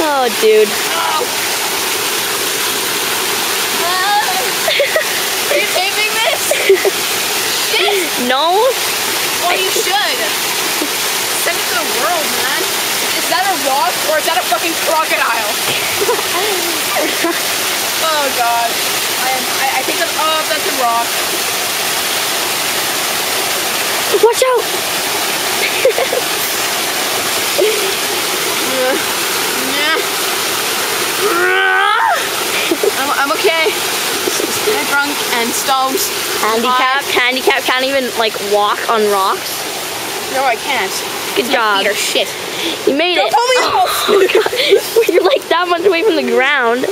Oh, dude. Are you taping this? Shit! No? Well, you should. Send it to the world, man. Is that a rock or is that a fucking crocodile? Oh god. I think that's, oh, that's a rock. Watch out! I'm okay. I'm drunk and stoned. Handicap can't even like walk on rocks. No, I can't. Good job. My feet are shit. You made it. Don't pull me off! Oh, God. You're like that much away from the ground.